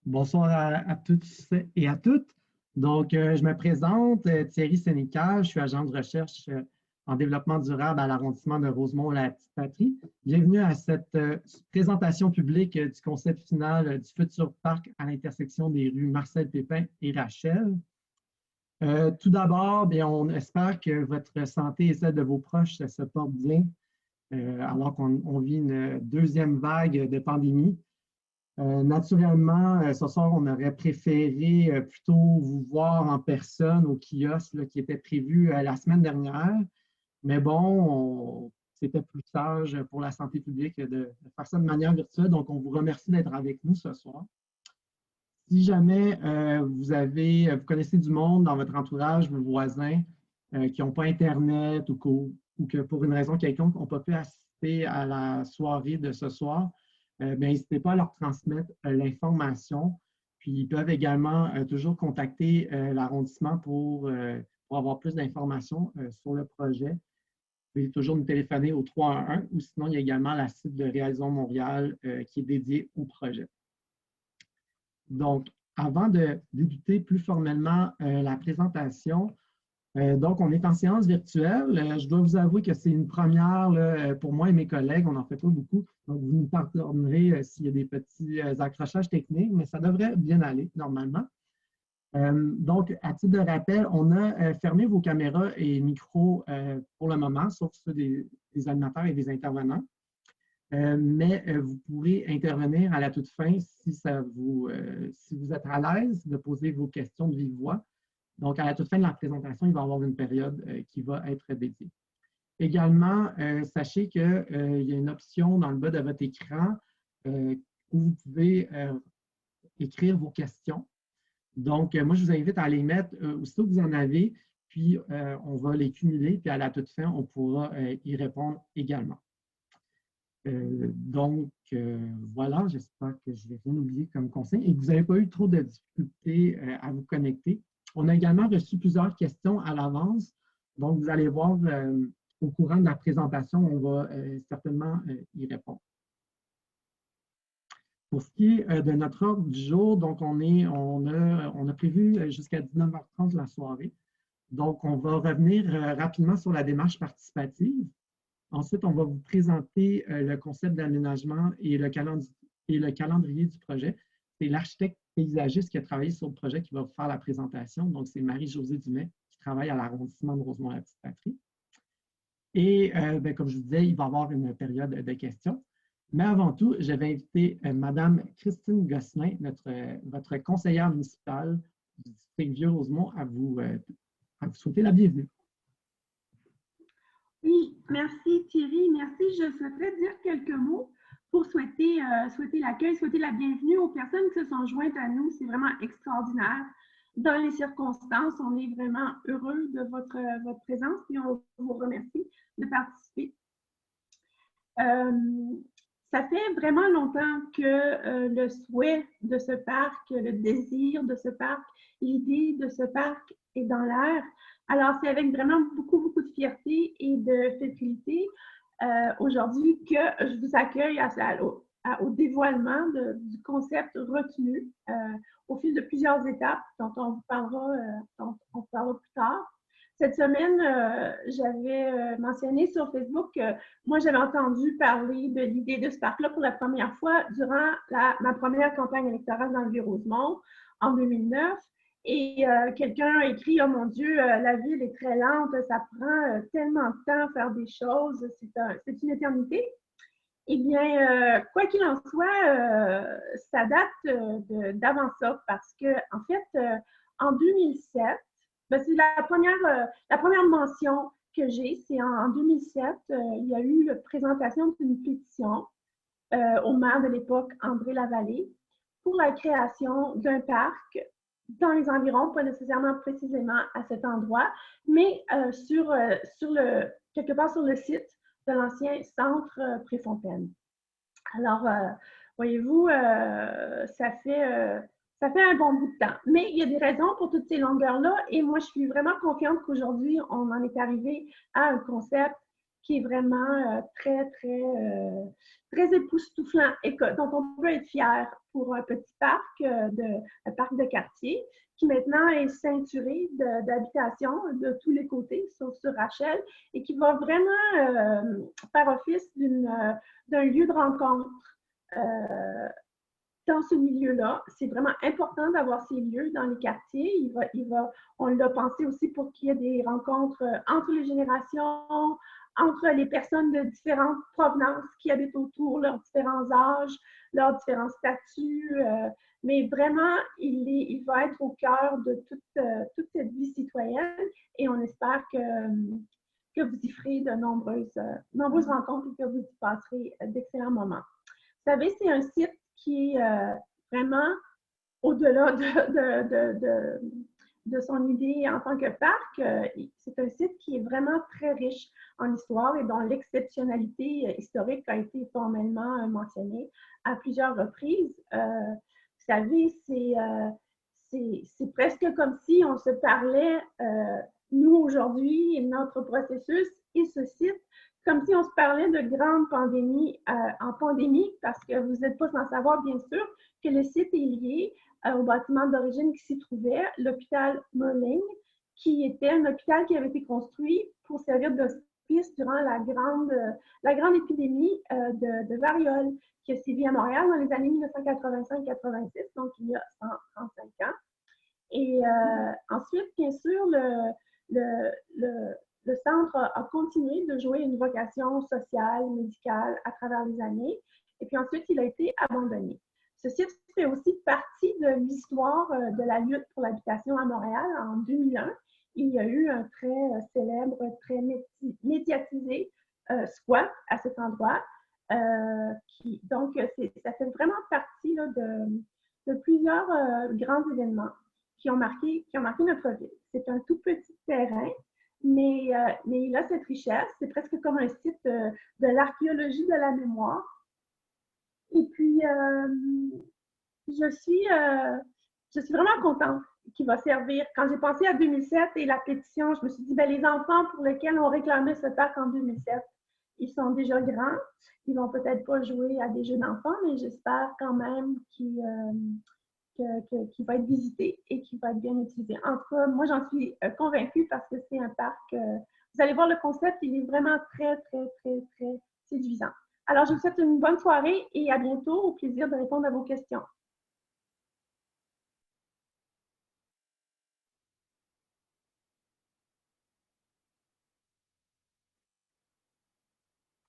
Bonsoir à tous et à toutes. Donc, je me présente, Thierry Sénécal, je suis agent de recherche en développement durable à l'arrondissement de Rosemont-la-Petite-Patrie. Bienvenue à cette présentation publique du concept final du futur parc à l'intersection des rues Marcel Pépin et Rachel. Tout d'abord, on espère que votre santé et celle de vos proches se portent bien alors qu'on vit une deuxième vague de pandémie. Naturellement, ce soir, on aurait préféré plutôt vous voir en personne au kiosque là, qui était prévu la semaine dernière. Mais bon, c'était plus sage pour la santé publique de faire ça de manière virtuelle. Donc, on vous remercie d'être avec nous ce soir. Si jamais vous connaissez du monde dans votre entourage, vos voisins qui n'ont pas Internet ou que pour une raison quelconque n'ont pas pu assister à la soirée de ce soir, n'hésitez pas à leur transmettre l'information. Puis ils peuvent également toujours contacter l'arrondissement pour avoir plus d'informations sur le projet. Vous pouvez toujours nous téléphoner au 311 ou sinon il y a également la site de Réalisons Montréal qui est dédiée au projet. Donc, avant de débuter plus formellement la présentation, donc, on est en séance virtuelle. Je dois vous avouer que c'est une première là, pour moi et mes collègues. On n'en fait pas beaucoup. Donc, vous nous pardonnerez s'il y a des petits accrochages techniques, mais ça devrait bien aller normalement. Donc, à titre de rappel, on a fermé vos caméras et micros pour le moment, sauf ceux des animateurs et des intervenants. Mais vous pourrez intervenir à la toute fin si vous êtes à l'aise de poser vos questions de vive voix. Donc, à la toute fin de la présentation, il va y avoir une période qui va être dédiée. Également, sachez qu'il y a une option dans le bas de votre écran où vous pouvez écrire vos questions. Donc, moi, je vous invite à les mettre aussitôt que vous en avez, puis on va les cumuler, puis à la toute fin, on pourra y répondre également. Voilà, j'espère que je n'ai rien oublié comme conseil et que vous n'avez pas eu trop de difficultés à vous connecter. On a également reçu plusieurs questions à l'avance. Donc, vous allez voir au courant de la présentation, on va certainement y répondre. Pour ce qui est de notre ordre du jour, donc on a prévu jusqu'à 19h30 la soirée. Donc, on va revenir rapidement sur la démarche participative. Ensuite, on va vous présenter le concept d'aménagement et le calendrier du projet. C'est l'architecte paysagiste qui a travaillé sur le projet qui va vous faire la présentation. Donc, c'est Marie-Josée Dumais qui travaille à l'arrondissement de Rosemont-la-Petite-Patrie. Et comme je vous disais, il va y avoir une période de questions. Mais avant tout, je vais inviter Mme Christine Gosselin, votre conseillère municipale du district Vieux-Rosemont, à vous souhaiter la bienvenue. Oui, merci Thierry, merci. Je souhaiterais dire quelques mots pour souhaiter l'accueil, souhaiter la bienvenue aux personnes qui se sont jointes à nous. C'est vraiment extraordinaire. Dans les circonstances, on est vraiment heureux de votre présence et on vous remercie de participer. Ça fait vraiment longtemps que le souhait de ce parc, le désir de ce parc, l'idée de ce parc est dans l'air. Alors, c'est avec vraiment beaucoup de fierté et de fébrilité aujourd'hui que je vous accueille au dévoilement du concept retenu au fil de plusieurs étapes dont on parlera plus tard. Cette semaine, j'avais mentionné sur Facebook que moi, j'avais entendu parler de l'idée de ce parc-là pour la première fois durant ma première campagne électorale dans le Vieux-Rosemont en 2009. Et quelqu'un a écrit « Oh mon Dieu, la ville est très lente, ça prend tellement de temps à faire des choses, c'est une éternité. » Eh bien, quoi qu'il en soit, ça date d'avant ça parce que, en fait, en 2007, c'est la première mention que j'ai, c'est en 2007, il y a eu la présentation d'une pétition au maire de l'époque, André Lavallée, pour la création d'un parc dans les environs, pas nécessairement précisément à cet endroit, mais quelque part sur le site de l'ancien centre Préfontaine. Alors, voyez-vous, ça fait un bon bout de temps. Mais il y a des raisons pour toutes ces longueurs-là et moi, je suis vraiment confiante qu'aujourd'hui, on en est arrivé à un concept qui est vraiment très époustouflant et dont on peut être fier pour un petit parc, un parc de quartier, qui maintenant est ceinturé d'habitations de tous les côtés, sauf sur Rachel, et qui va vraiment faire office d'un lieu de rencontre dans ce milieu-là. C'est vraiment important d'avoir ces lieux dans les quartiers. On l'a pensé aussi pour qu'il y ait des rencontres entre les générations, entre les personnes de différentes provenances qui habitent autour, leurs différents âges, leurs différents statuts. Mais vraiment, il va être au cœur de toute cette vie citoyenne et on espère que vous y ferez de nombreuses rencontres et que vous y passerez d'excellents moments. Vous savez, c'est un site qui est vraiment au-delà de son idée en tant que parc. C'est un site qui est vraiment très riche en histoire et dont l'exceptionnalité historique a été formellement mentionnée à plusieurs reprises. Vous savez, c'est presque comme si on se parlait, nous aujourd'hui, notre processus et ce site, comme si on se parlait de grandes pandémies en pandémie, parce que vous n'êtes pas sans savoir, bien sûr, que le site est lié au bâtiment d'origine qui s'y trouvait, l'hôpital Merling, qui était un hôpital qui avait été construit pour servir d'hospice durant la grande épidémie de variole qui a sévi à Montréal dans les années 1985-86, donc il y a 135 ans. Et ensuite, bien sûr, le centre a continué de jouer une vocation sociale, médicale à travers les années. Et puis ensuite, il a été abandonné. Ce site fait aussi partie de l'histoire de la lutte pour l'habitation à Montréal. En 2001, il y a eu un très célèbre, très médiatisé squat à cet endroit. Donc, ça fait vraiment partie là, de plusieurs grands événements qui ont marqué notre ville. C'est un tout petit terrain, mais il a cette richesse. C'est presque comme un site de l'archéologie de la mémoire. Et puis, je suis vraiment contente qu'il va servir. Quand j'ai pensé à 2007 et la pétition, je me suis dit, ben, les enfants pour lesquels on réclamait ce parc en 2007, ils sont déjà grands. Ils vont peut-être pas jouer à des jeux d'enfants, mais j'espère quand même qu'il va être visité et qu'il va être bien utilisé. En tout cas, moi, j'en suis convaincue parce que c'est un parc. Vous allez voir le concept, il est vraiment très, très, très, très séduisant. Alors, je vous souhaite une bonne soirée et à bientôt. Au plaisir de répondre à vos questions.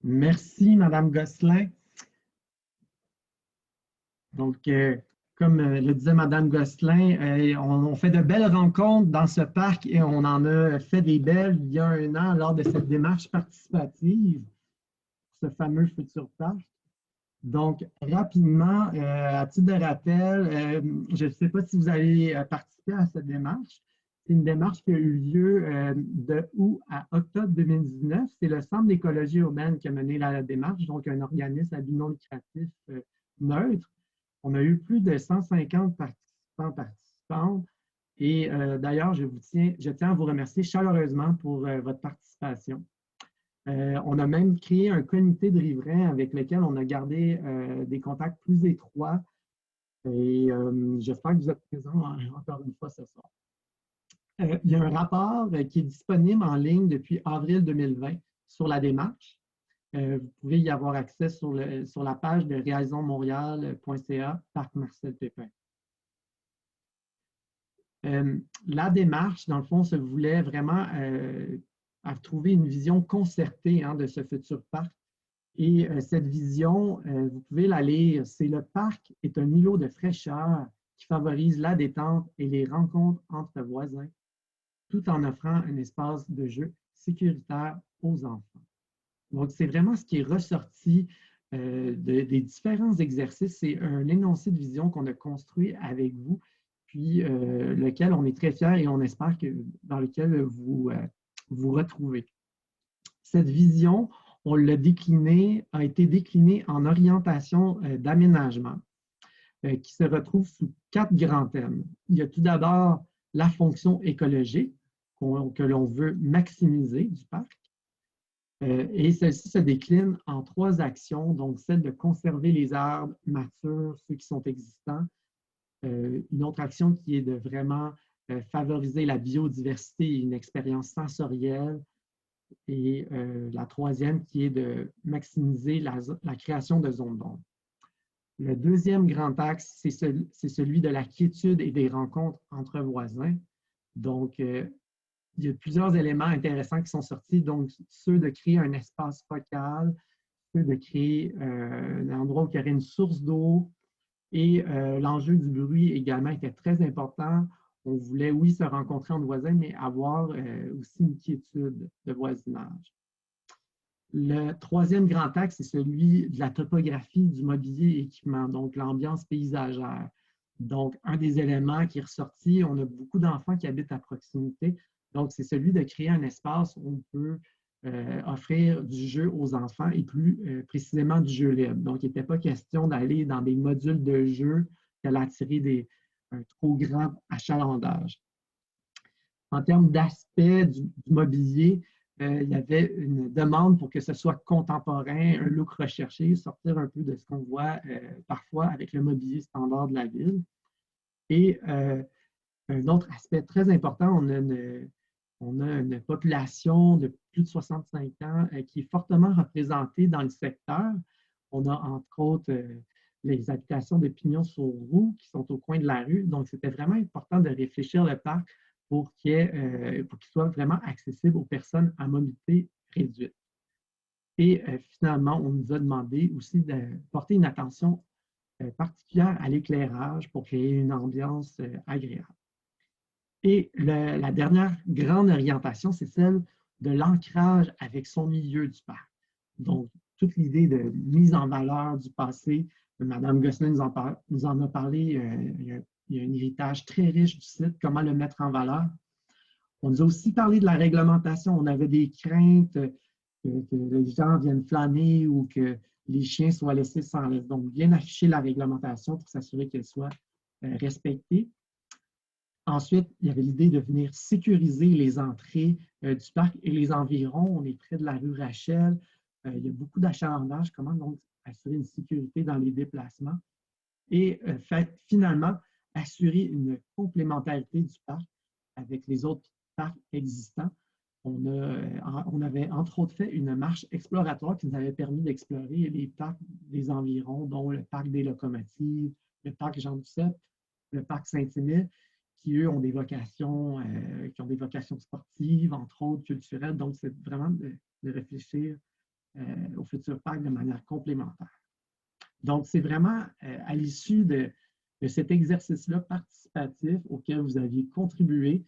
Merci, Madame Gosselin. Donc, comme le disait Madame Gosselin, on fait de belles rencontres dans ce parc et on en a fait des belles il y a un an lors de cette démarche participative, ce fameux futur parc. Donc, rapidement, à titre de rappel, je ne sais pas si vous avez participé à cette démarche. C'est une démarche qui a eu lieu de août à octobre 2019. C'est le Centre d'écologie urbaine qui a mené la démarche, donc un organisme à but non lucratif neutre. On a eu plus de 150 participantes. Et d'ailleurs, je tiens à vous remercier chaleureusement pour votre participation. On a même créé un comité de riverains avec lequel on a gardé des contacts plus étroits. Et j'espère que vous êtes présents encore une fois ce soir. Il y a un rapport qui est disponible en ligne depuis avril 2020 sur la démarche. Vous pouvez y avoir accès sur la page de réalisonmontréal.ca Parc Marcel Pépin. La démarche, dans le fond, se voulait vraiment à trouver une vision concertée de ce futur parc. Et cette vision, vous pouvez la lire, c'est le parc est un îlot de fraîcheur qui favorise la détente et les rencontres entre voisins, tout en offrant un espace de jeu sécuritaire aux enfants. Donc, c'est vraiment ce qui est ressorti des différents exercices. C'est un énoncé de vision qu'on a construit avec vous, puis lequel on est très fiers et on espère dans lequel vous vous retrouvez. Cette vision, a été déclinée en orientation d'aménagement qui se retrouve sous 4 grands thèmes. Il y a tout d'abord la fonction écologique que l'on veut maximiser du parc. Et celle-ci se décline en 3 actions, donc celle de conserver les arbres matures, ceux qui sont existants. Une autre action qui est de vraiment favoriser la biodiversité et une expérience sensorielle. Et la troisième qui est de maximiser la création de zones d'ombre. Le deuxième grand axe, c'est celui de la quiétude et des rencontres entre voisins. Donc, il y a plusieurs éléments intéressants qui sont sortis, donc ceux de créer un espace focal, ceux de créer un endroit où il y aurait une source d'eau, et l'enjeu du bruit également était très important. On voulait, oui, se rencontrer entre voisins, mais avoir aussi une quiétude de voisinage. Le troisième grand axe, c'est celui de la topographie du mobilier et équipement, donc l'ambiance paysagère. Donc, un des éléments qui est ressorti, on a beaucoup d'enfants qui habitent à proximité, donc c'est celui de créer un espace où on peut offrir du jeu aux enfants et plus précisément du jeu libre. Donc, il n'était pas question d'aller dans des modules de jeu qui allaient attirer un trop grand achalandage. En termes d'aspect du mobilier, il y avait une demande pour que ce soit contemporain, un look recherché, sortir un peu de ce qu'on voit parfois avec le mobilier standard de la ville. Et un autre aspect très important, on a une population de plus de 65 ans qui est fortement représentée dans le secteur. On a entre autres les habitations de Pignon-sur-Roue qui sont au coin de la rue. Donc, c'était vraiment important de réfléchir le parc pour qu'il soit vraiment accessible aux personnes à mobilité réduite. Et finalement, on nous a demandé aussi de porter une attention particulière à l'éclairage pour créer une ambiance agréable. Et la dernière grande orientation, c'est celle de l'ancrage avec son milieu du parc. Donc, toute l'idée de mise en valeur du passé, Mme Gosselin nous en a parlé, il y a un héritage très riche du site, comment le mettre en valeur. On nous a aussi parlé de la réglementation. On avait des craintes que les gens viennent flâner ou que les chiens soient laissés sans laisse. Donc, bien afficher la réglementation pour s'assurer qu'elle soit respectée. Ensuite, il y avait l'idée de venir sécuriser les entrées du parc et les environs. On est près de la rue Rachel. Il y a beaucoup d'achalandage. Comment donc assurer une sécurité dans les déplacements? Et finalement, assurer une complémentarité du parc avec les autres parcs existants. On avait entre autres fait une marche exploratoire qui nous avait permis d'explorer les parcs des environs, dont le parc des locomotives, le parc Jean-Duceppe, le parc Saint-Émile, qui, eux, ont des vocations sportives, entre autres culturelles. Donc, c'est vraiment de réfléchir au futur parc de manière complémentaire. Donc, c'est vraiment à l'issue de cet exercice-là participatif auquel vous aviez contribué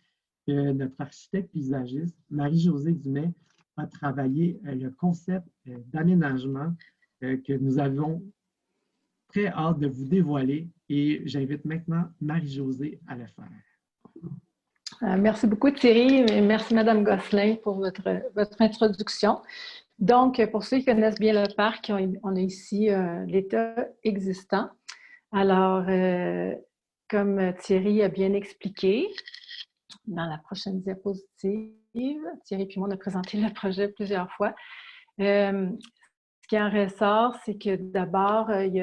que notre architecte paysagiste, Marie-Josée Dumais, a travaillé le concept d'aménagement que nous avons très hâte de vous dévoiler et j'invite maintenant Marie-Josée à le faire. Merci beaucoup Thierry et merci Mme Gosselin pour votre introduction. Donc, pour ceux qui connaissent bien le parc, on a ici l'état existant. Alors, comme Thierry a bien expliqué, dans la prochaine diapositive, Thierry puis moi, on a présenté le projet plusieurs fois. Ce qui en ressort, c'est que d'abord, il y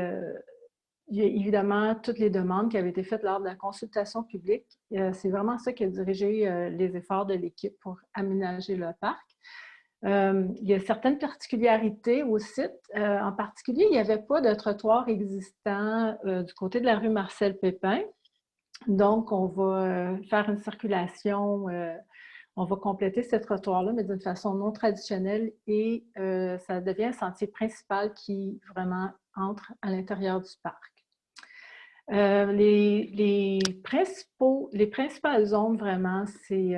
a évidemment toutes les demandes qui avaient été faites lors de la consultation publique. C'est vraiment ça qui a dirigé les efforts de l'équipe pour aménager le parc. Il y a certaines particularités au site. En particulier, il n'y avait pas de trottoir existant du côté de la rue Marcel Pépin. Donc, on va faire une circulation, on va compléter ce trottoir-là, mais d'une façon non traditionnelle et ça devient un sentier principal qui vraiment entre à l'intérieur du parc. Les principales zones, vraiment, c'est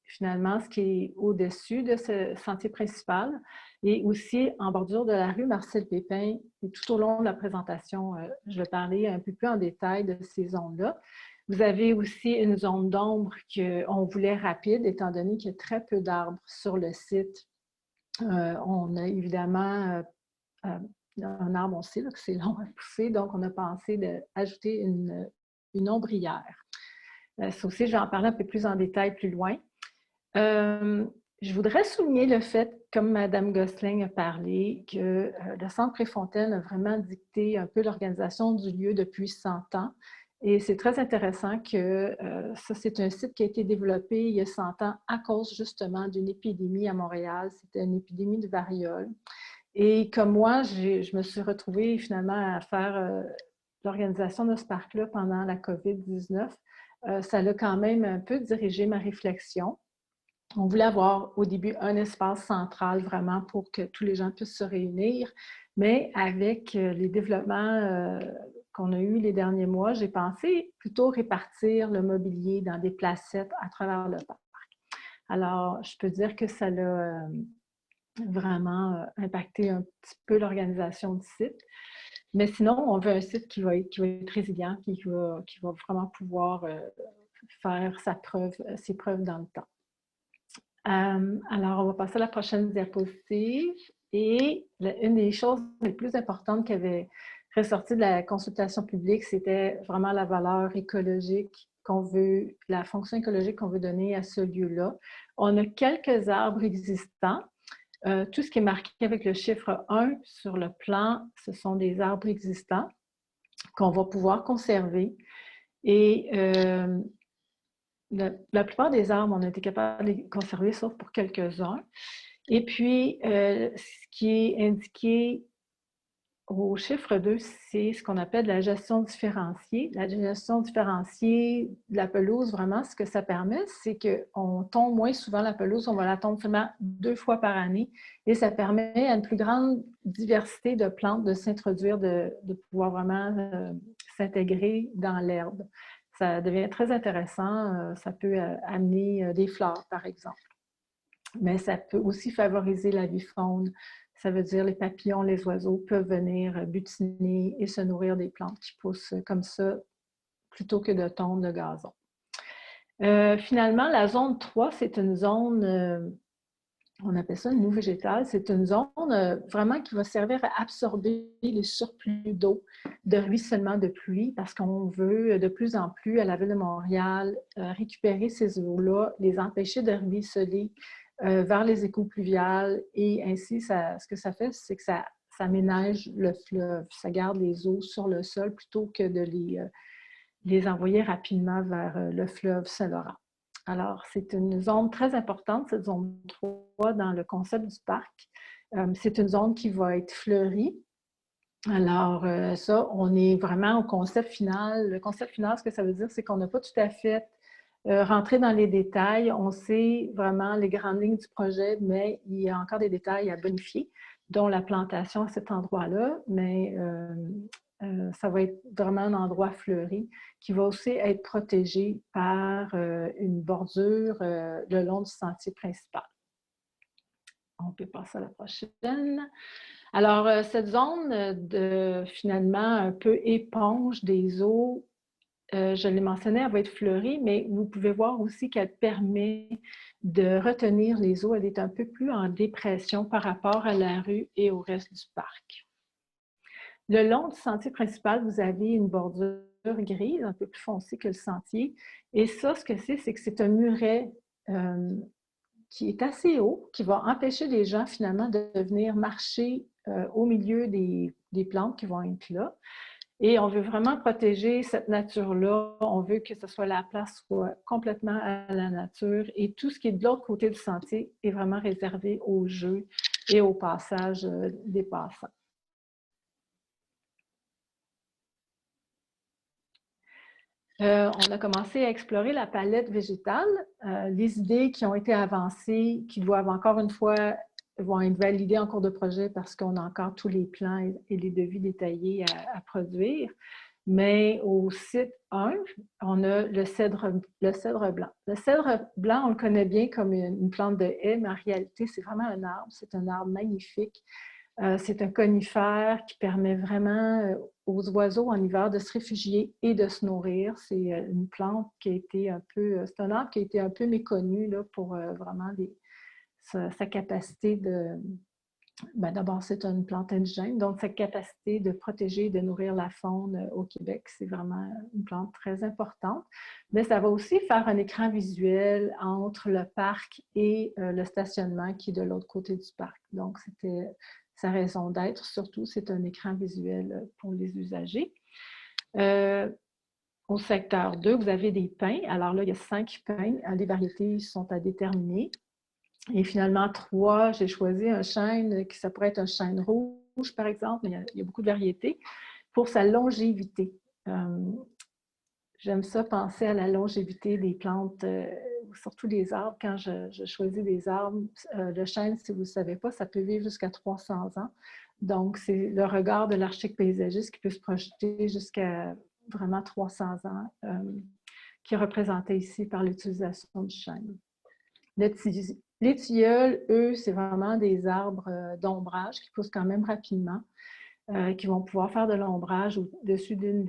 finalement ce qui est au-dessus de ce sentier principal et aussi en bordure de la rue Marcel Pépin. Et tout au long de la présentation, je vais parler un peu plus en détail de ces zones-là. Vous avez aussi une zone d'ombre qu'on voulait rapide, étant donné qu'il y a très peu d'arbres sur le site. On a évidemment un arbre, on sait là, que c'est long à pousser, donc on a pensé d'ajouter une ombrière. Ça aussi, je vais en parler un peu plus en détail plus loin. Je voudrais souligner le fait comme Mme Gosselin a parlé, que le Centre Préfontaine a vraiment dicté un peu l'organisation du lieu depuis 100 ans. Et c'est très intéressant que ça, c'est un site qui a été développé il y a 100 ans à cause justement d'une épidémie à Montréal. C'était une épidémie de variole. Et comme moi, je me suis retrouvée finalement à faire l'organisation de ce parc-là pendant la COVID-19. Ça a quand même un peu dirigé ma réflexion. On voulait avoir au début un espace central vraiment pour que tous les gens puissent se réunir, mais avec les développements qu'on a eus les derniers mois, j'ai pensé plutôt répartir le mobilier dans des placettes à travers le parc. Alors, je peux dire que ça l'a vraiment impacté un petit peu l'organisation du site. Mais sinon, on veut un site qui va être résilient, qui va vraiment pouvoir faire ses preuves dans le temps. Alors, on va passer à la prochaine diapositive. Et une des choses les plus importantes qui avait ressorti de la consultation publique, c'était vraiment la valeur écologique qu'on veut, la fonction écologique qu'on veut donner à ce lieu-là. On a quelques arbres existants. Tout ce qui est marqué avec le chiffre 1 sur le plan, ce sont des arbres existants qu'on va pouvoir conserver. Et la plupart des arbres, on a été capable de les conserver, sauf pour quelques-uns. Et puis, ce qui est indiqué au chiffre 2, c'est ce qu'on appelle la gestion différenciée. La gestion différenciée de la pelouse, vraiment, ce que ça permet, c'est qu'on tombe moins souvent la pelouse, on va la tomber seulement 2 fois par année, et ça permet à une plus grande diversité de plantes de s'introduire, de pouvoir vraiment s'intégrer dans l'herbe. Ça devient très intéressant, ça peut amener des fleurs, par exemple. Mais ça peut aussi favoriser la vie faune. Ça veut dire les papillons, les oiseaux peuvent venir butiner et se nourrir des plantes qui poussent comme ça plutôt que de tondre le gazon. Finalement, la zone 3, c'est une zone, on appelle ça une noue végétale, c'est une zone vraiment qui va servir à absorber les surplus d'eau, de ruissellement de pluie, parce qu'on veut de plus en plus à la Ville de Montréal récupérer ces eaux-là, les empêcher de ruisseler vers les écoutes pluviales, et ainsi, ce que ça fait, c'est que ça ménage le fleuve. Ça garde les eaux sur le sol plutôt que de les envoyer rapidement vers le fleuve Saint-Laurent. Alors, c'est une zone très importante, cette zone 3, dans le concept du parc. C'est une zone qui va être fleurie. Alors, ça, on est vraiment au concept final. Le concept final, ce que ça veut dire, c'est qu'on n'a pas tout à fait rentrer dans les détails. On sait vraiment les grandes lignes du projet, mais il y a encore des détails à bonifier, dont la plantation à cet endroit-là, mais ça va être vraiment un endroit fleuri qui va aussi être protégé par une bordure le long du sentier principal. On peut passer à la prochaine. Alors, cette zone finalement un peu éponge des eaux, je l'ai mentionné, elle va être fleurie, mais vous pouvez voir aussi qu'elle permet de retenir les eaux. Elle est un peu plus en dépression par rapport à la rue et au reste du parc. Le long du sentier principal, vous avez une bordure grise, un peu plus foncée que le sentier. Et ça, ce que c'est que c'est un muret qui est assez haut, qui va empêcher les gens finalement de venir marcher au milieu des plantes qui vont être là. Et on veut vraiment protéger cette nature-là. On veut que ce soit la place soit complètement à la nature. Et tout ce qui est de l'autre côté du sentier est vraiment réservé aux jeux et au passage des passants. On a commencé à explorer la palette végétale. Les idées qui ont été avancées, qui doivent encore une fois vont être validées en cours de projet parce qu'on a encore tous les plans et les devis détaillés à produire. Mais au site 1, on a le cèdre blanc. Le cèdre blanc, on le connaît bien comme une plante de haie, mais en réalité, c'est vraiment un arbre. C'est un arbre magnifique. C'est un conifère qui permet vraiment aux oiseaux en hiver de se réfugier et de se nourrir. C'est une plante qui a été un peu... c'est un arbre qui a été un peu méconnu là, pour vraiment sa capacité Ben, d'abord, c'est une plante indigène, donc sa capacité de protéger et de nourrir la faune au Québec, c'est vraiment une plante très importante. Mais ça va aussi faire un écran visuel entre le parc et le stationnement qui est de l'autre côté du parc. Donc, c'était sa raison d'être, surtout, c'est un écran visuel pour les usagers. Au secteur 2, vous avez des pins. Alors là, il y a 5 pins. Les variétés sont à déterminer. Et finalement, 3, j'ai choisi un chêne qui ça pourrait être un chêne rouge, par exemple, mais il y a beaucoup de variétés, pour sa longévité. J'aime ça penser à la longévité des plantes, surtout des arbres. Quand je choisis des arbres, le chêne, si vous ne le savez pas, ça peut vivre jusqu'à 300 ans. Donc, c'est le regard de l'architecte paysagiste qui peut se projeter jusqu'à vraiment 300 ans, qui est représenté ici par l'utilisation du chêne. Les tilleuls, eux, c'est vraiment des arbres d'ombrage qui poussent quand même rapidement, qui vont pouvoir faire de l'ombrage au-dessus d'une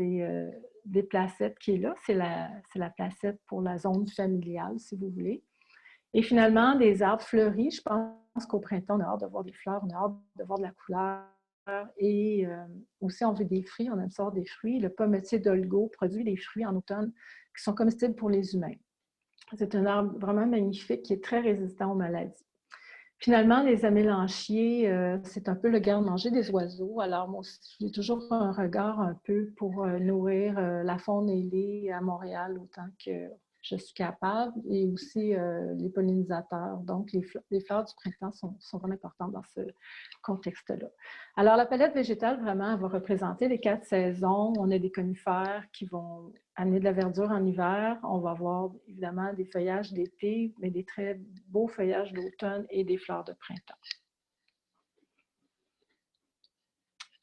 des placettes qui est là. C'est la placette pour la zone familiale, si vous voulez. Et finalement, des arbres fleuris. Je pense qu'au printemps, on a hâte de voir des fleurs, on a hâte de voir de la couleur. Et aussi, on veut des fruits, on aime ça des fruits. Le pommetier d'Olgo produit des fruits en automne qui sont comestibles pour les humains. C'est un arbre vraiment magnifique qui est très résistant aux maladies. Finalement, les amélanchiers, c'est un peu le garde-manger des oiseaux. Alors, moi aussi, j'ai toujours un regard un peu pour nourrir la faune ailée à Montréal autant que je suis capable, et aussi les pollinisateurs. Donc, les fleurs du printemps sont vraiment importantes dans ce contexte-là. Alors, la palette végétale, vraiment, elle va représenter les 4 saisons. On a des conifères qui vont amener de la verdure en hiver. On va avoir évidemment des feuillages d'été, mais des très beaux feuillages d'automne et des fleurs de printemps.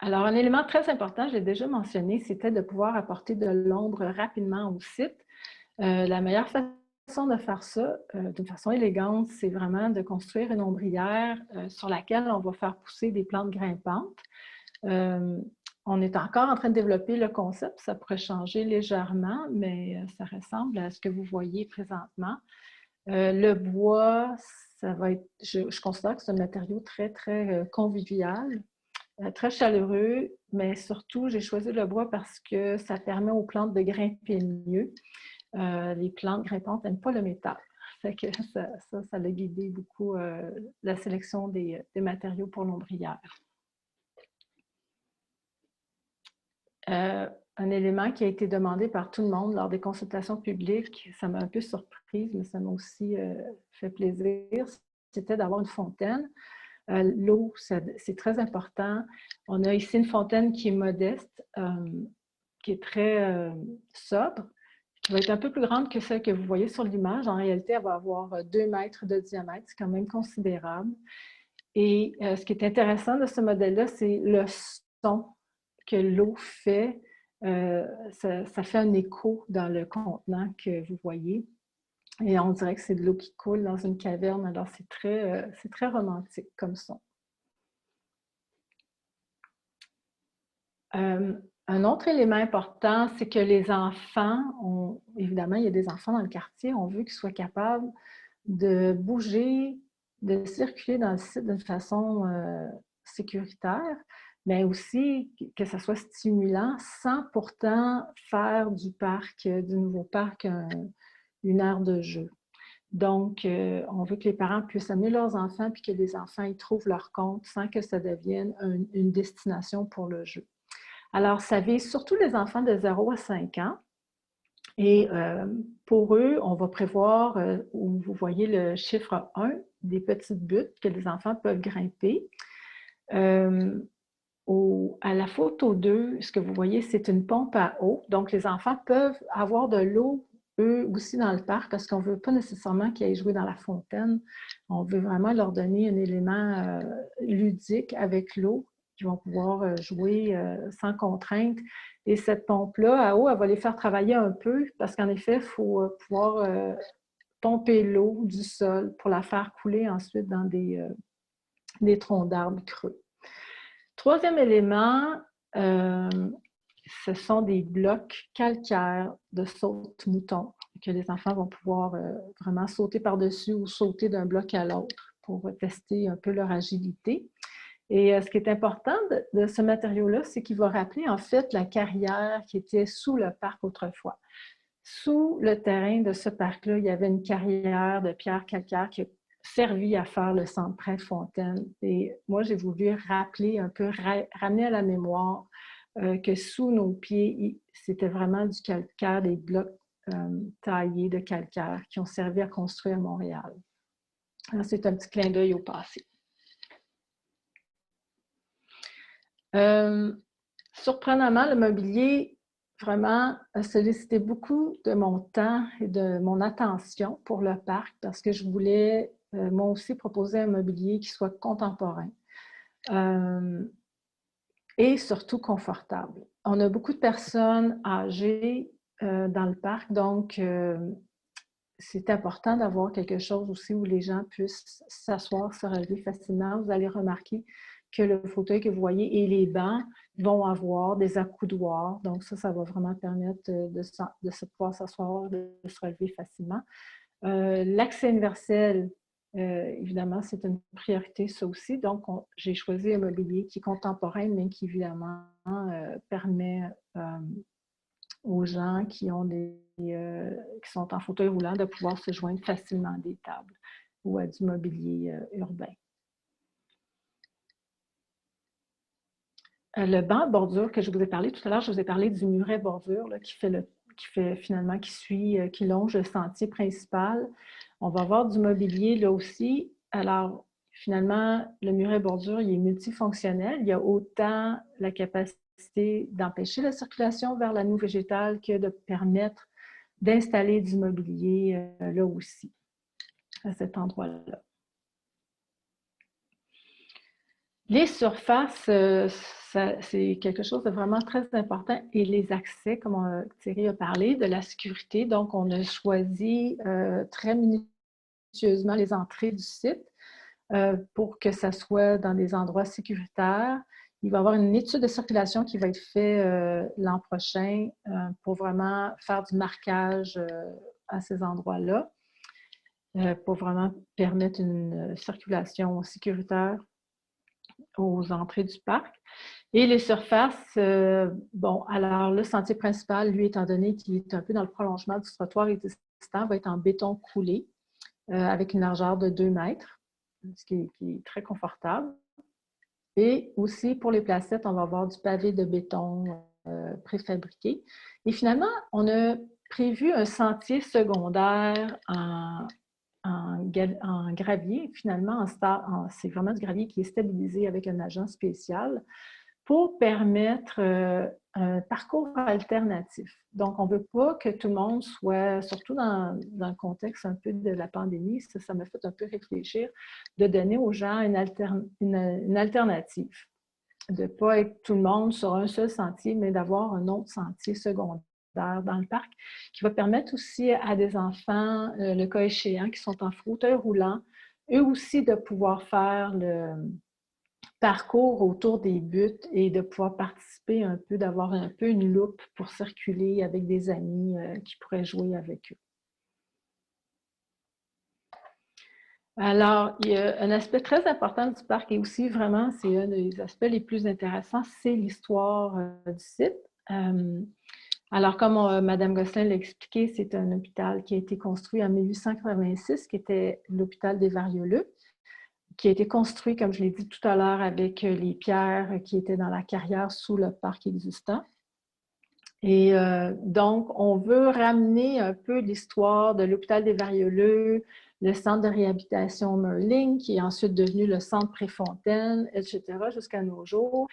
Alors, un élément très important, je l'ai déjà mentionné, c'était de pouvoir apporter de l'ombre rapidement au site. La meilleure façon de faire ça, d'une façon élégante, c'est vraiment de construire une ombrière sur laquelle on va faire pousser des plantes grimpantes. On est encore en train de développer le concept, ça pourrait changer légèrement, mais ça ressemble à ce que vous voyez présentement. Le bois, ça va être, je considère que c'est un matériau très, très convivial, très chaleureux, mais surtout, j'ai choisi le bois parce que ça permet aux plantes de grimper mieux. Les plantes grimpantes n'aiment pas le métal. Fait que ça a guidé beaucoup la sélection des matériaux pour l'ombrière. Un élément qui a été demandé par tout le monde lors des consultations publiques, ça m'a un peu surprise, mais ça m'a aussi fait plaisir, c'était d'avoir une fontaine. L'eau, c'est très important. On a ici une fontaine qui est modeste, qui est très sobre, qui va être un peu plus grande que celle que vous voyez sur l'image. En réalité, elle va avoir 2 mètres de diamètre, c'est quand même considérable. Et ce qui est intéressant de ce modèle-là, c'est le son que l'eau fait. Ça fait un écho dans le contenant que vous voyez. Et on dirait que c'est de l'eau qui coule dans une caverne. Alors, c'est très romantique comme son. Un autre élément important, c'est que les enfants, évidemment, il y a des enfants dans le quartier, on veut qu'ils soient capables de bouger, de circuler dans le site d'une façon sécuritaire, mais aussi que ça soit stimulant sans pourtant faire du nouveau parc, une aire de jeu. Donc, on veut que les parents puissent amener leurs enfants puis que les enfants y trouvent leur compte sans que ça devienne une destination pour le jeu. Alors, ça vise surtout les enfants de 0 à 5 ans. Et pour eux, on va prévoir, où vous voyez le chiffre 1, des petites buttes que les enfants peuvent grimper. À la photo 2, ce que vous voyez, c'est une pompe à eau. Donc, les enfants peuvent avoir de l'eau, eux aussi, dans le parc, parce qu'on ne veut pas nécessairement qu'ils aillent jouer dans la fontaine. On veut vraiment leur donner un élément ludique avec l'eau, qui vont pouvoir jouer sans contrainte. Et cette pompe-là, à eau, elle va les faire travailler un peu parce qu'en effet, il faut pouvoir pomper l'eau du sol pour la faire couler ensuite dans des troncs d'arbres creux. Troisième élément, ce sont des blocs calcaires de saute-mouton que les enfants vont pouvoir vraiment sauter par-dessus ou sauter d'un bloc à l'autre pour tester un peu leur agilité. Et ce qui est important de ce matériau-là, c'est qu'il va rappeler en fait la carrière qui était sous le parc autrefois. Sous le terrain de ce parc-là, il y avait une carrière de pierre calcaire qui a servi à faire le centre Préfontaine. Et moi, j'ai voulu rappeler un peu, ramener à la mémoire que sous nos pieds, c'était vraiment du calcaire, des blocs taillés de calcaire qui ont servi à construire Montréal. C'est un petit clin d'œil au passé. Surprenamment, le mobilier vraiment a sollicité beaucoup de mon temps et de mon attention pour le parc parce que je voulais moi aussi proposer un mobilier qui soit contemporain et surtout confortable. On a beaucoup de personnes âgées dans le parc, donc c'est important d'avoir quelque chose aussi où les gens puissent s'asseoir, se relever facilement. Vous allez remarquer que le fauteuil que vous voyez et les bancs vont avoir des accoudoirs. Donc ça va vraiment permettre de pouvoir s'asseoir, de se relever facilement. L'accès universel, évidemment, c'est une priorité, ça aussi. Donc, j'ai choisi un mobilier qui est contemporain, mais qui, évidemment, permet aux gens qui sont en fauteuil roulant de pouvoir se joindre facilement à des tables ou à du mobilier urbain. Le banc à bordure que je vous ai parlé tout à l'heure, je vous ai parlé du muret bordure là, qui longe le sentier principal. On va avoir du mobilier là aussi. Alors, finalement, le muret bordure, il est multifonctionnel. Il y a autant la capacité d'empêcher la circulation vers la noue végétale que de permettre d'installer du mobilier là aussi, à cet endroit-là. Les surfaces, c'est quelque chose de vraiment très important et les accès, comme Thierry a parlé, de la sécurité. Donc, on a choisi très minutieusement les entrées du site pour que ça soit dans des endroits sécuritaires. Il va y avoir une étude de circulation qui va être faite l'an prochain pour vraiment faire du marquage à ces endroits-là, pour vraiment permettre une circulation sécuritaire aux entrées du parc. Et les surfaces, bon, alors le sentier principal, lui, étant donné qu'il est un peu dans le prolongement du trottoir existant, va être en béton coulé avec une largeur de 2 mètres, ce qui est très confortable. Et aussi, pour les placettes, on va avoir du pavé de béton préfabriqué. Et finalement, on a prévu un sentier secondaire en gravier. Finalement, c'est vraiment du gravier qui est stabilisé avec un agent spécial pour permettre un parcours alternatif. Donc, on ne veut pas que tout le monde soit, surtout dans le contexte un peu de la pandémie, ça m'a fait un peu réfléchir, de donner aux gens une alternative. De ne pas être tout le monde sur un seul sentier, mais d'avoir un autre sentier secondaire dans le parc, qui va permettre aussi à des enfants, le cas échéant, qui sont en fauteuil roulant, eux aussi de pouvoir faire le parcours autour des buts et de pouvoir participer un peu, d'avoir un peu une loupe pour circuler avec des amis qui pourraient jouer avec eux. Alors, il y a un aspect très important du parc et aussi vraiment, c'est un des aspects les plus intéressants, c'est l'histoire du site. Alors, comme Mme Gosselin l'a expliqué, c'est un hôpital qui a été construit en 1886, qui était l'hôpital des Varioleux, qui a été construit, comme je l'ai dit tout à l'heure, avec les pierres qui étaient dans la carrière sous le parc existant. Et donc, on veut ramener un peu l'histoire de l'hôpital des Varioleux, le centre de réhabilitation Merling, qui est ensuite devenu le centre Préfontaine, etc., jusqu'à nos jours.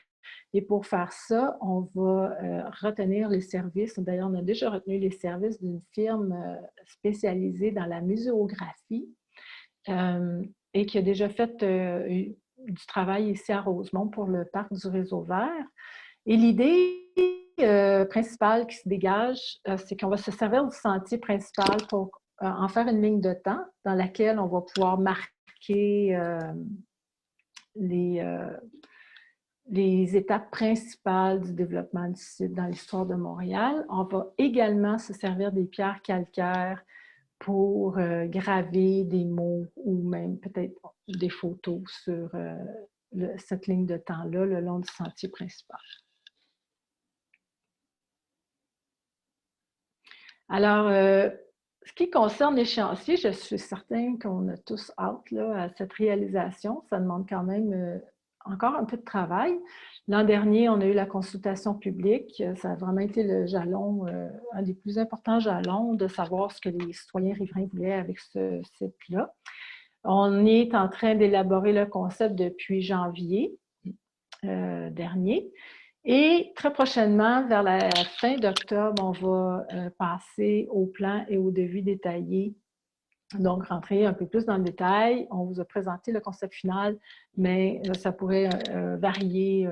Et pour faire ça, on va retenir les services. D'ailleurs, on a déjà retenu les services d'une firme spécialisée dans la muséographie et qui a déjà fait du travail ici à Rosemont pour le parc du Réseau Vert. Et l'idée principale qui se dégage, c'est qu'on va se servir du sentier principal pour en faire une ligne de temps dans laquelle on va pouvoir marquer les étapes principales du développement du site dans l'histoire de Montréal. On va également se servir des pierres calcaires pour graver des mots ou même peut-être des photos sur cette ligne de temps-là le long du sentier principal. Alors, ce qui concerne l'échéancier, je suis certaine qu'on a tous hâte là, à cette réalisation. Ça demande quand même encore un peu de travail. L'an dernier, on a eu la consultation publique. Ça a vraiment été le jalon, un des plus importants jalons de savoir ce que les citoyens riverains voulaient avec ce site-là. On est en train d'élaborer le concept depuis janvier dernier. Et très prochainement, vers la fin d'octobre, on va passer au plan et au devis détaillé. Donc, rentrer un peu plus dans le détail. On vous a présenté le concept final, mais ça pourrait varier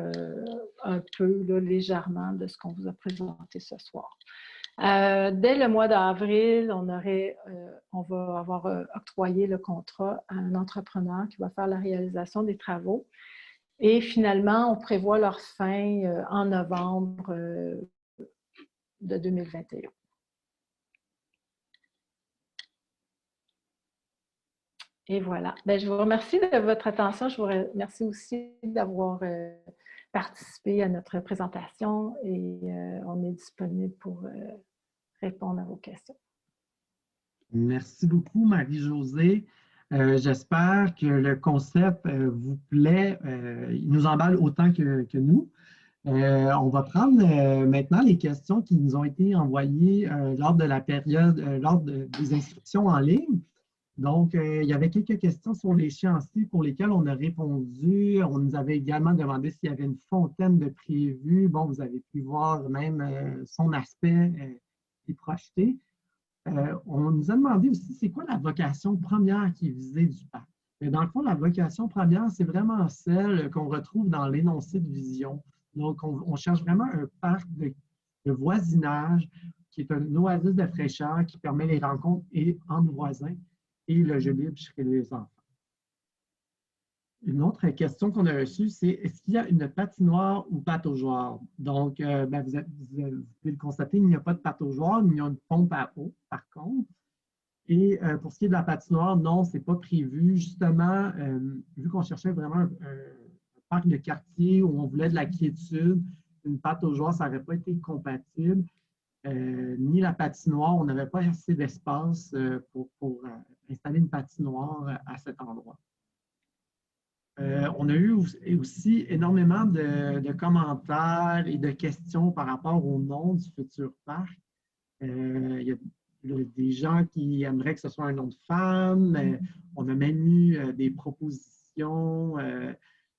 un peu là, légèrement de ce qu'on vous a présenté ce soir. Dès le mois d'avril, on va avoir octroyé le contrat à un entrepreneur qui va faire la réalisation des travaux. Et finalement, on prévoit leur fin en novembre de 2021. Et voilà. Bien, je vous remercie de votre attention. Je vous remercie aussi d'avoir participé à notre présentation et on est disponible pour répondre à vos questions. Merci beaucoup, Marie-Josée. J'espère que le concept vous plaît. Il nous emballe autant que nous. On va prendre maintenant les questions qui nous ont été envoyées lors de la période, des inscriptions en ligne. Donc, il y avait quelques questions sur l'échéancier pour lesquelles on a répondu. On nous avait également demandé s'il y avait une fontaine de prévue. Bon, vous avez pu voir même son aspect qui est projeté. On nous a demandé aussi c'est quoi la vocation première qui est visée du parc. Mais dans le fond, la vocation première, c'est vraiment celle qu'on retrouve dans l'énoncé de vision. Donc, on cherche vraiment un parc de voisinage qui est un oasis de fraîcheur qui permet les rencontres entre voisins et le jeu libre chez les enfants. Une autre question qu'on a reçue, c'est est-ce qu'il y a une patinoire ou pataugeoire? Donc, ben, vous pouvez le constater, il n'y a pas de pataugeoire, mais il y a une pompe à eau, par contre. Et pour ce qui est de la patinoire, non, ce n'est pas prévu. Justement, vu qu'on cherchait vraiment un parc de quartier où on voulait de la quiétude, une pataugeoire, ça n'aurait pas été compatible. Ni la patinoire, on n'avait pas assez d'espace pour installer une patinoire à cet endroit. On a eu aussi énormément de commentaires et de questions par rapport au nom du futur parc. Il y a des gens qui aimeraient que ce soit un nom de femme. On a même eu des propositions.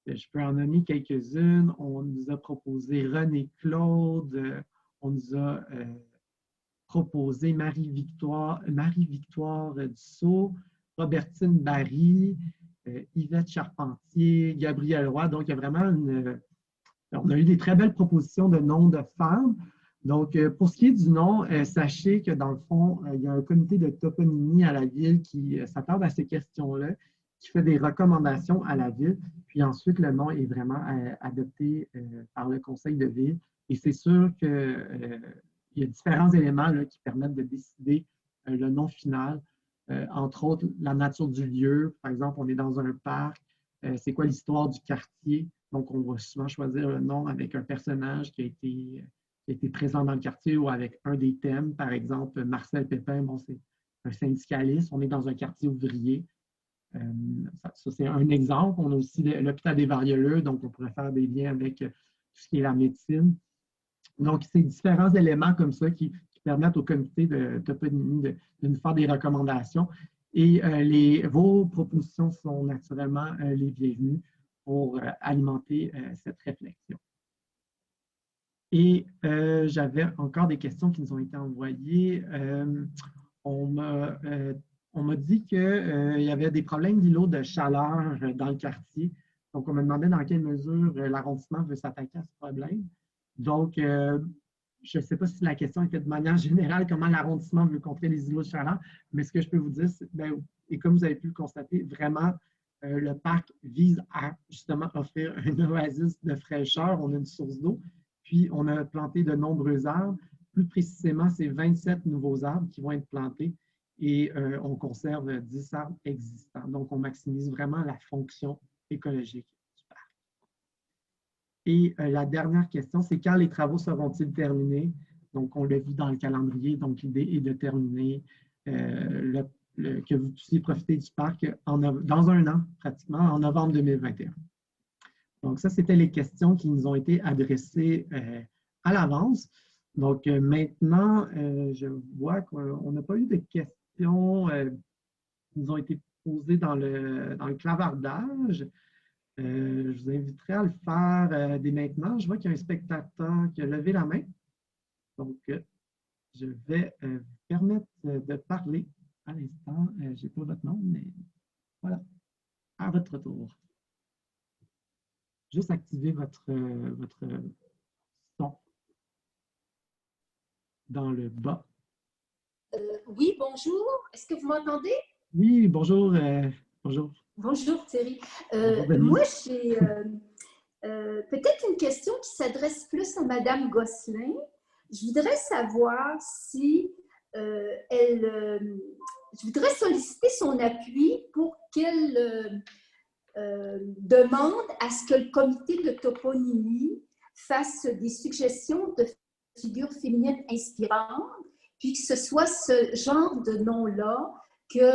Je peux en nommer quelques-unes. On nous a proposé René Claude. On nous a proposé Marie-Victoire Dussault, Robertine Barry, Yvette Charpentier, Gabriel Roy. Donc, il y a vraiment on a eu des très belles propositions de noms de femmes. Donc, pour ce qui est du nom, sachez que dans le fond, il y a un comité de toponymie à la ville qui s'attarde à ces questions-là, qui fait des recommandations à la ville. Puis ensuite, le nom est vraiment adopté par le conseil de ville. Et c'est sûr qu'il y a différents éléments là, qui permettent de décider le nom final. Entre autres, la nature du lieu. Par exemple, on est dans un parc. C'est quoi l'histoire du quartier? Donc, on va souvent choisir le nom avec un personnage qui a été présent dans le quartier ou avec un des thèmes. Par exemple, Marcel Pépin, bon, c'est un syndicaliste. On est dans un quartier ouvrier. Ça, c'est un exemple. On a aussi l'hôpital des Varioleux, donc on pourrait faire des liens avec tout ce qui est la médecine. Donc, c'est différents éléments comme ça qui permettent au comité de toponymie de nous faire des recommandations. Et vos propositions sont naturellement les bienvenues pour alimenter cette réflexion. Et j'avais encore des questions qui nous ont été envoyées. On m'a dit qu'il y avait des problèmes d'îlots de chaleur dans le quartier. Donc, on me demandait dans quelle mesure l'arrondissement veut s'attaquer à ce problème. Donc, je ne sais pas si la question était de manière générale, comment l'arrondissement veut contrer les îlots de chaleur, mais ce que je peux vous dire, et comme vous avez pu le constater, vraiment, le parc vise à justement offrir un oasis de fraîcheur. On a une source d'eau, puis on a planté de nombreux arbres. Plus précisément, c'est 27 nouveaux arbres qui vont être plantés et on conserve 10 arbres existants. Donc, on maximise vraiment la fonction écologique du parc. Et la dernière question, c'est quand les travaux seront-ils terminés? Donc, on l'a vu dans le calendrier, donc l'idée est de terminer que vous puissiez profiter du parc dans un an, pratiquement, en novembre 2021. Donc, ça, c'était les questions qui nous ont été adressées à l'avance. Donc, maintenant, je vois qu'on n'a pas eu de questions qui nous ont été posées dans le clavardage. Je vous inviterai à le faire dès maintenant. Je vois qu'il y a un spectateur qui a levé la main. Donc, je vais vous permettre de parler à l'instant. Je n'ai pas votre nom, mais voilà, à votre tour. Juste activer votre son dans le bas. Oui, bonjour. Est-ce que vous m'entendez? Oui, bonjour. Bonjour. Bonjour Thierry. Bonjour, moi, j'ai peut-être une question qui s'adresse plus à Madame Gosselin. Je voudrais savoir si je voudrais solliciter son appui pour qu'elle demande à ce que le comité de toponymie fasse des suggestions de figures féminines inspirantes, puis que ce soit ce genre de nom-là que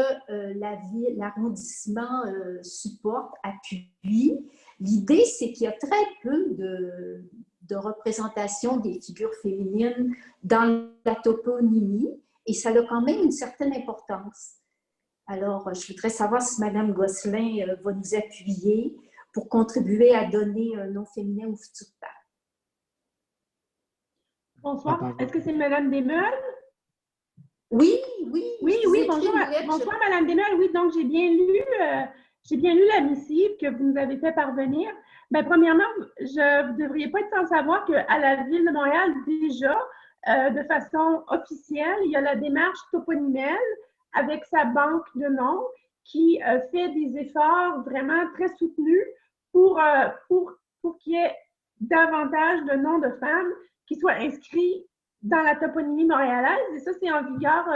l'arrondissement supporte, appuie. L'idée, c'est qu'il y a très peu de représentation des figures féminines dans la toponymie et ça a quand même une certaine importance. Alors, je voudrais savoir si Mme Gosselin va nous appuyer pour contribuer à donner un nom féminin au futur parc. Bonsoir. Est-ce que c'est Mme Desmeules? Oui. Oui, bonjour. Bonsoir, Mme Desmeules. Oui, donc j'ai bien lu la missive que vous nous avez fait parvenir. Bien, premièrement, vous ne devriez pas être sans savoir qu'à la Ville de Montréal, déjà, de façon officielle, il y a la démarche toponymelle avec sa banque de noms qui fait des efforts vraiment très soutenus pour qu'il y ait davantage de noms de femmes qui soient inscrits dans la toponymie montréalaise. Et ça, c'est en vigueur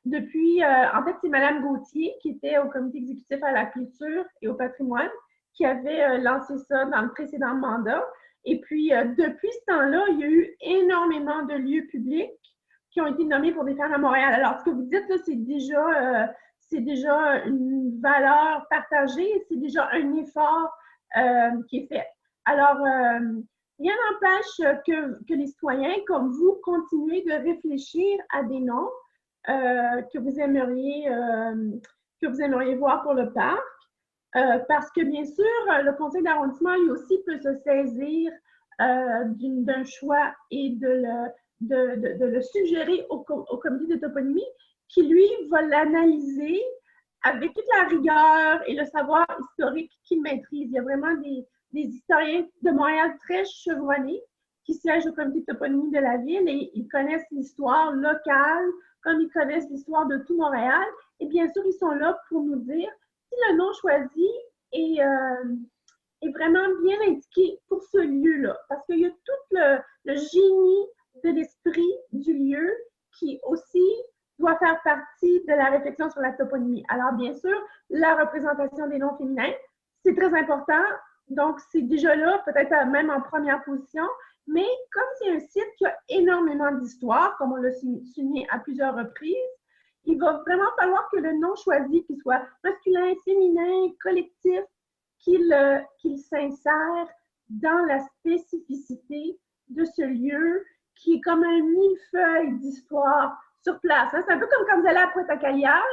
depuis... en fait, c'est Mme Gauthier, qui était au comité exécutif à la culture et au patrimoine, qui avait lancé ça dans le précédent mandat. Et puis, depuis ce temps-là, il y a eu énormément de lieux publics qui ont été nommés pour des femmes à Montréal. Alors, ce que vous dites, là, c'est déjà une valeur partagée, c'est déjà un effort qui est fait. Alors, rien n'empêche que les citoyens, comme vous, continuez de réfléchir à des noms que vous aimeriez voir pour le parc. Parce que, bien sûr, le conseil d'arrondissement, lui aussi, peut se saisir d'un choix et de le suggérer au comité de toponymie qui, lui, va l'analyser avec toute la rigueur et le savoir historique qu'il maîtrise. Il y a vraiment des historiens de Montréal très chevronnés qui siègent au comité de toponymie de la ville et ils connaissent l'histoire locale comme ils connaissent l'histoire de tout Montréal. Et bien sûr, ils sont là pour nous dire si le nom choisi est vraiment bien indiqué pour ce lieu-là. Parce qu'il y a tout le génie de l'esprit du lieu qui aussi doit faire partie de la réflexion sur la toponymie. Alors, bien sûr, la représentation des noms féminins, c'est très important. Donc, c'est déjà là, peut-être même en première position. Mais comme c'est un site qui a énormément d'histoire, comme on l'a souligné à plusieurs reprises, il va vraiment falloir que le nom choisi, qu'il soit masculin, féminin, collectif, qu'il s'insère dans la spécificité de ce lieu qui est comme un millefeuille d'histoire sur place. C'est un peu comme quand vous allez à Pointe-à-Calière,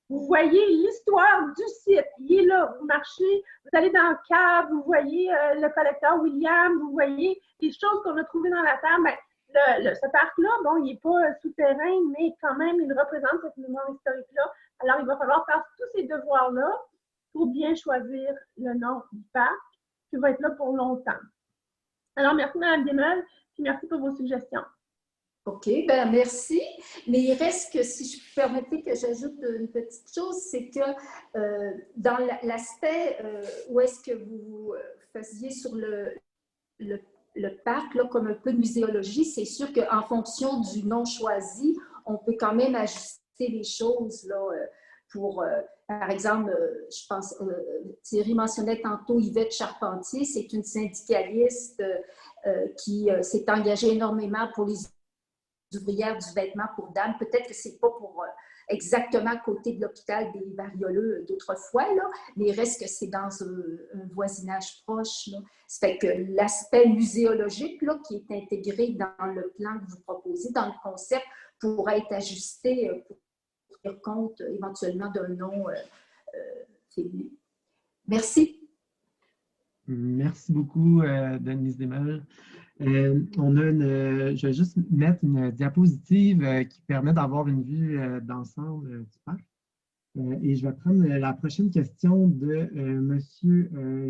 vous voyez l'histoire du site. Il est là, vous marchez, vous allez dans le cave, vous voyez le collecteur William, vous voyez les choses qu'on a trouvées dans la terre. Ce parc-là, bon, il n'est pas souterrain, mais quand même, il représente cette mémoire historique-là. Alors, il va falloir faire tous ces devoirs-là pour bien choisir le nom du parc qui va être là pour longtemps. Alors, merci Mme Desmeules, puis merci pour vos suggestions. OK, bien merci. Mais il reste que, si je vous permettez que j'ajoute une petite chose, c'est que dans l'aspect où est-ce que vous faisiez sur le parc, là, comme un peu de muséologie, c'est sûr qu'en fonction du nom choisi, on peut quand même ajuster les choses là, pour, par exemple, je pense, Thierry mentionnait tantôt Yvette Charpentier, c'est une syndicaliste qui s'est engagée énormément pour les ouvrières du vêtement pour dames. Peut-être que ce n'est pas pour exactement à côté de l'hôpital des Varioleux d'autrefois, là, mais il reste que c'est dans un voisinage proche. Là. Ça fait que l'aspect muséologique là, qui est intégré dans le plan que vous proposez, dans le concept, pourra être ajusté pour tenir compte éventuellement d'un nom féminin. Merci. Merci beaucoup, Denise Desmeules. Je vais juste mettre une diapositive qui permet d'avoir une vue d'ensemble du parc. Et je vais prendre la prochaine question de M.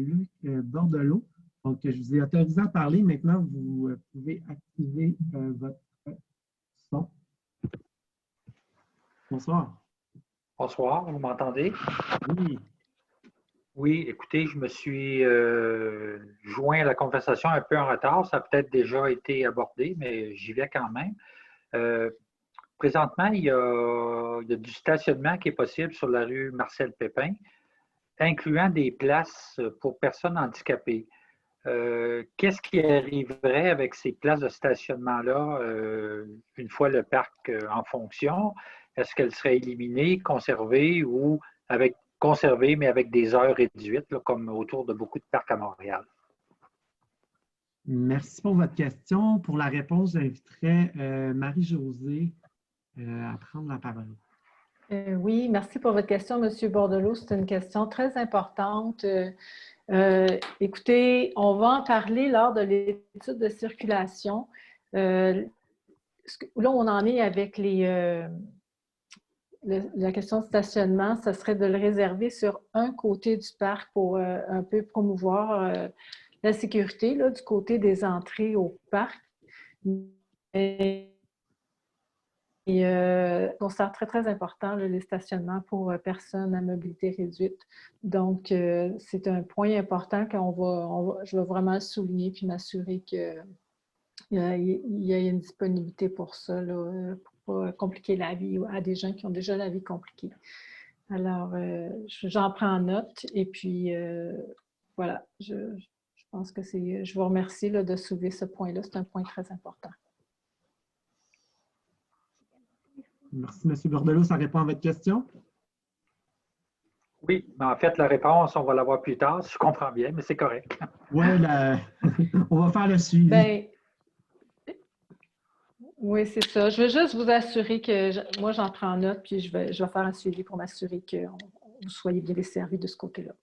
Luc Bordelot. Donc, je vous ai autorisé à parler. Maintenant, vous pouvez activer votre son. Bonsoir. Bonsoir, vous m'entendez? Oui. Oui, écoutez, je me suis joint à la conversation un peu en retard. Ça a peut-être déjà été abordé, mais j'y vais quand même. Présentement, il y a du stationnement qui est possible sur la rue Marcel Pépin, incluant des places pour personnes handicapées. Qu'est-ce qui arriverait avec ces places de stationnement-là une fois le parc en fonction? Est-ce qu'elles seraient éliminées, conservées ou conservées, mais avec des heures réduites, là, comme autour de beaucoup de parcs à Montréal? Merci pour votre question. Pour la réponse, j'inviterai Marie-Josée à prendre la parole. Oui, merci pour votre question, M. Bordelot. C'est une question très importante. Écoutez, on va en parler lors de l'étude de circulation. Là, on en est avec la question de stationnement. Ce serait de le réserver sur un côté du parc pour un peu promouvoir la sécurité là, du côté des entrées au parc. On sert très, très important, là, les stationnements pour personnes à mobilité réduite. Donc, c'est un point important je vais vraiment souligner puis m'assurer qu'il y a une disponibilité pour ça, là, pour ne pas compliquer la vie à des gens qui ont déjà la vie compliquée. Alors, j'en prends note et puis, voilà, je pense que je vous remercie là, de soulever ce point-là. C'est un point très important. Merci, M. Bordelot. Ça répond à votre question? Oui, mais en fait, la réponse, on va l'avoir plus tard, si je comprends bien, mais c'est correct. Oui, on va faire le suivi. Bien, oui, c'est ça. Je veux juste vous assurer que moi, j'en prends note, puis je vais faire un suivi pour m'assurer que vous soyez bien desservis de ce côté-là.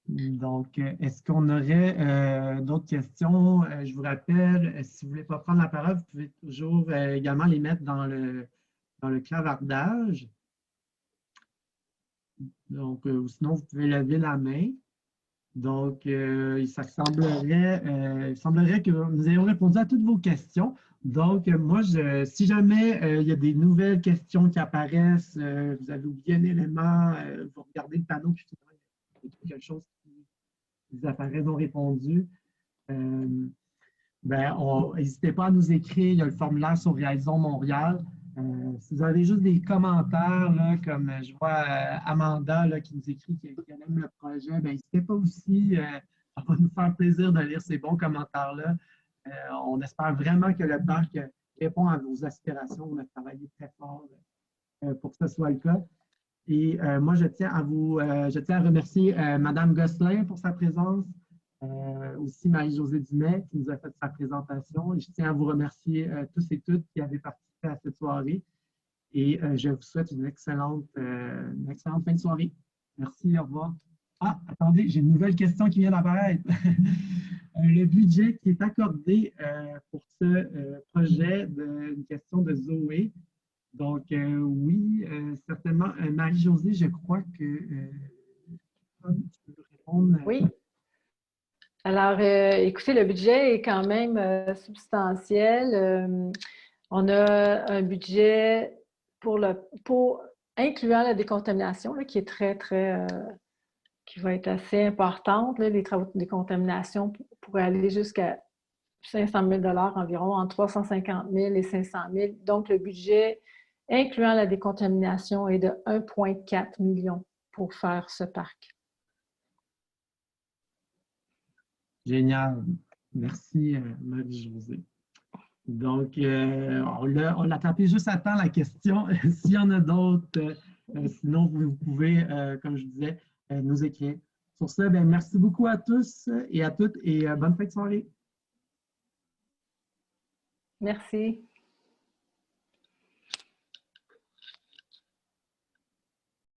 Donc, est-ce qu'on aurait d'autres questions? Je vous rappelle, si vous ne voulez pas prendre la parole, vous pouvez toujours également les mettre dans le clavardage. Donc, sinon, vous pouvez lever la main. Donc, il semblerait que nous ayons répondu à toutes vos questions. Donc, moi, si jamais il y a des nouvelles questions qui apparaissent, vous avez oublié un élément, vous regardez le panneau, puis il y a quelque chose qui vous apparaît non répondu, n'hésitez pas à nous écrire. Il y a le formulaire sur Réalisons Montréal. Si vous avez juste des commentaires, là, comme je vois Amanda là, qui nous écrit qu'elle aime le projet, n'hésitez pas aussi. Ça va nous faire plaisir de lire ces bons commentaires-là. On espère vraiment que le parc répond à vos aspirations. On a travaillé très fort pour que ce soit le cas. Et moi, je tiens à remercier Mme Gosselin pour sa présence, aussi Marie-Josée Dumais qui nous a fait sa présentation. Et je tiens à vous remercier tous et toutes qui avez participé à cette soirée. Et je vous souhaite une excellente fin de soirée. Merci, au revoir. Ah, attendez, j'ai une nouvelle question qui vient d'apparaître. Le budget qui est accordé pour ce projet, une question de Zoé. Donc, oui, certainement. Marie-Josée, je crois que tu peux répondre. Oui. Alors, écoutez, le budget est quand même substantiel. On a un budget pour incluant la décontamination, là, qui est qui va être assez importante. Là, les travaux de décontamination pourraient aller jusqu'à 500 000 environ, entre 350 000 et 500 000. Donc, le budget, incluant la décontamination, est de 1,4 million pour faire ce parc. Génial. Merci, Marie-Josée. Donc, on l'a tapé juste à temps, la question. S'il y en a d'autres, sinon, vous pouvez, comme je disais, nous écrire. Sur ce, bien, merci beaucoup à tous et à toutes et bonne fin de soirée. Merci.